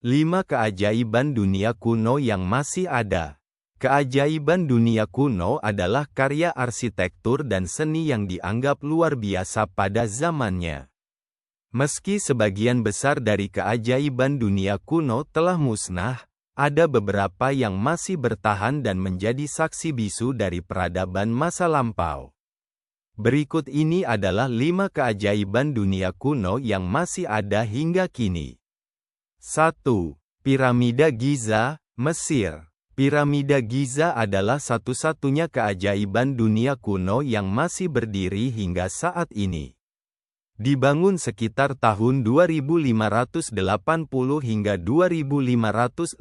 5 keajaiban dunia kuno yang masih ada. Keajaiban dunia kuno adalah karya arsitektur dan seni yang dianggap luar biasa pada zamannya. Meski sebagian besar dari keajaiban dunia kuno telah musnah, ada beberapa yang masih bertahan dan menjadi saksi bisu dari peradaban masa lampau. Berikut ini adalah 5 keajaiban dunia kuno yang masih ada hingga kini. 1. Piramida Giza, Mesir. Piramida Giza adalah satu-satunya keajaiban dunia kuno yang masih berdiri hingga saat ini. Dibangun sekitar tahun 2580 hingga 2560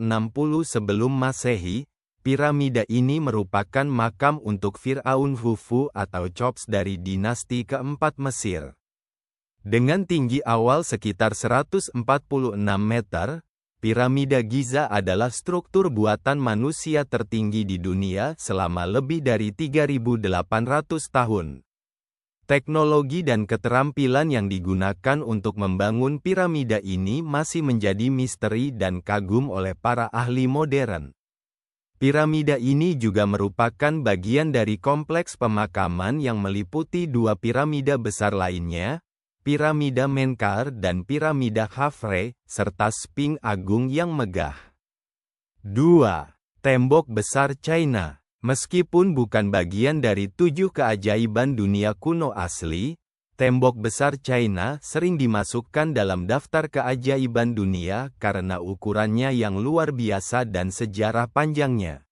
sebelum Masehi, piramida ini merupakan makam untuk Fir'aun Khufu atau Chops dari dinasti keempat Mesir. Dengan tinggi awal sekitar 146 meter, piramida Giza adalah struktur buatan manusia tertinggi di dunia selama lebih dari 3.800 tahun. Teknologi dan keterampilan yang digunakan untuk membangun piramida ini masih menjadi misteri dan kagum oleh para ahli modern. Piramida ini juga merupakan bagian dari kompleks pemakaman yang meliputi 2 piramida besar lainnya, Piramida Menkaure dan Piramida Khafre, serta Sphinx Agung yang megah. 2. Tembok Besar China. Meskipun bukan bagian dari 7 keajaiban dunia kuno asli, Tembok Besar China sering dimasukkan dalam daftar keajaiban dunia karena ukurannya yang luar biasa dan sejarah panjangnya.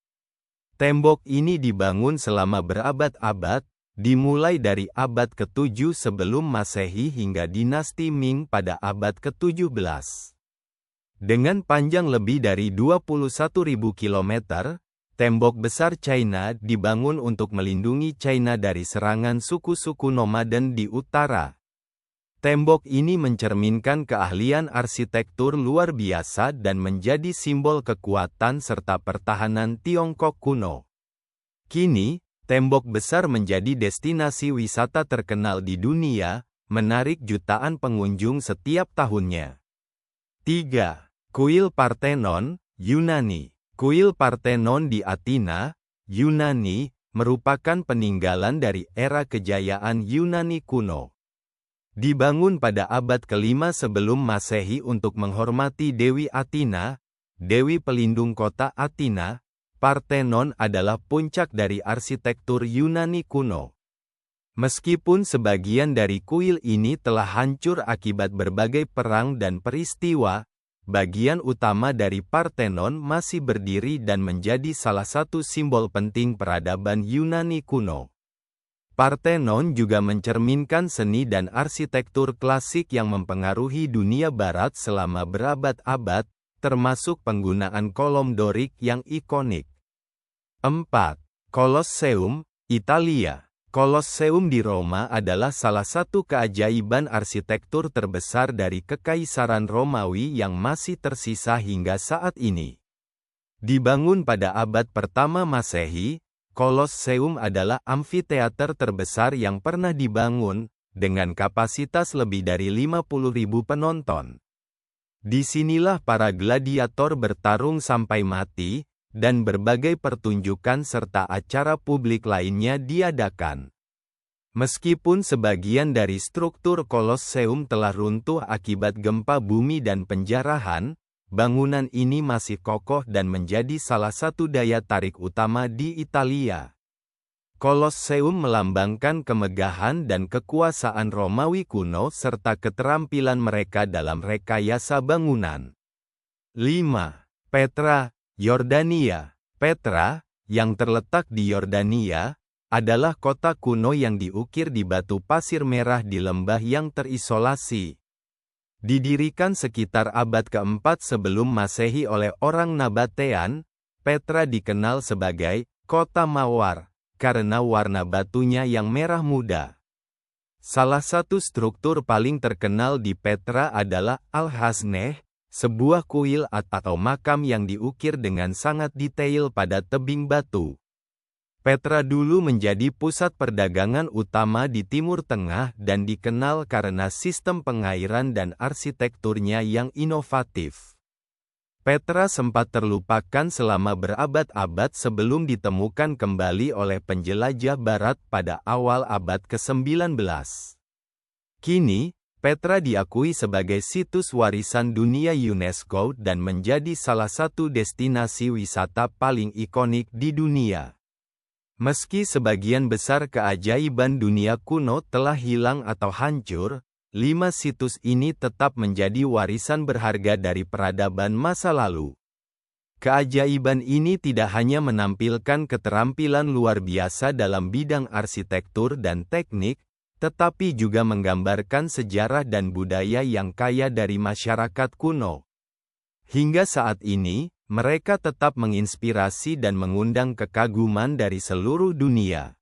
Tembok ini dibangun selama berabad-abad, dimulai dari abad ke-7 sebelum Masehi hingga dinasti Ming pada abad ke-17. Dengan panjang lebih dari 21.000 km, Tembok Besar China dibangun untuk melindungi China dari serangan suku-suku nomaden di utara. Tembok ini mencerminkan keahlian arsitektur luar biasa dan menjadi simbol kekuatan serta pertahanan Tiongkok kuno. Kini, Tembok Besar menjadi destinasi wisata terkenal di dunia, menarik jutaan pengunjung setiap tahunnya. 3. Kuil Parthenon, Yunani. Kuil Parthenon di Athena, Yunani, merupakan peninggalan dari era kejayaan Yunani kuno. Dibangun pada abad ke-5 sebelum Masehi untuk menghormati Dewi Athena, Dewi pelindung kota Athena, Parthenon adalah puncak dari arsitektur Yunani kuno. Meskipun sebagian dari kuil ini telah hancur akibat berbagai perang dan peristiwa, bagian utama dari Parthenon masih berdiri dan menjadi salah satu simbol penting peradaban Yunani kuno. Parthenon juga mencerminkan seni dan arsitektur klasik yang mempengaruhi dunia barat selama berabad-abad, termasuk penggunaan kolom Dorik yang ikonik. 4. Colosseum, Italia. Colosseum di Roma adalah salah satu keajaiban arsitektur terbesar dari Kekaisaran Romawi yang masih tersisa hingga saat ini. Dibangun pada abad pertama Masehi, Colosseum adalah amfiteater terbesar yang pernah dibangun, dengan kapasitas lebih dari 50.000 penonton. Disinilah para gladiator bertarung sampai mati, dan berbagai pertunjukan serta acara publik lainnya diadakan. Meskipun sebagian dari struktur Colosseum telah runtuh akibat gempa bumi dan penjarahan, bangunan ini masih kokoh dan menjadi salah satu daya tarik utama di Italia. Colosseum melambangkan kemegahan dan kekuasaan Romawi kuno serta keterampilan mereka dalam rekayasa bangunan. 5. Petra, Yordania. Petra, yang terletak di Yordania, adalah kota kuno yang diukir di batu pasir merah di lembah yang terisolasi. Didirikan sekitar abad keempat sebelum Masehi oleh orang Nabatean, Petra dikenal sebagai kota mawar, karena warna batunya yang merah muda. Salah satu struktur paling terkenal di Petra adalah Al-Hasneh, sebuah kuil atau makam yang diukir dengan sangat detail pada tebing batu. Petra dulu menjadi pusat perdagangan utama di Timur Tengah dan dikenal karena sistem pengairan dan arsitekturnya yang inovatif. Petra sempat terlupakan selama berabad-abad sebelum ditemukan kembali oleh penjelajah Barat pada awal abad ke-19. Kini, Petra diakui sebagai situs warisan dunia UNESCO dan menjadi salah satu destinasi wisata paling ikonik di dunia. Meski sebagian besar keajaiban dunia kuno telah hilang atau hancur, 5 situs ini tetap menjadi warisan berharga dari peradaban masa lalu. Keajaiban ini tidak hanya menampilkan keterampilan luar biasa dalam bidang arsitektur dan teknik, tetapi juga menggambarkan sejarah dan budaya yang kaya dari masyarakat kuno. Hingga saat ini, mereka tetap menginspirasi dan mengundang kekaguman dari seluruh dunia.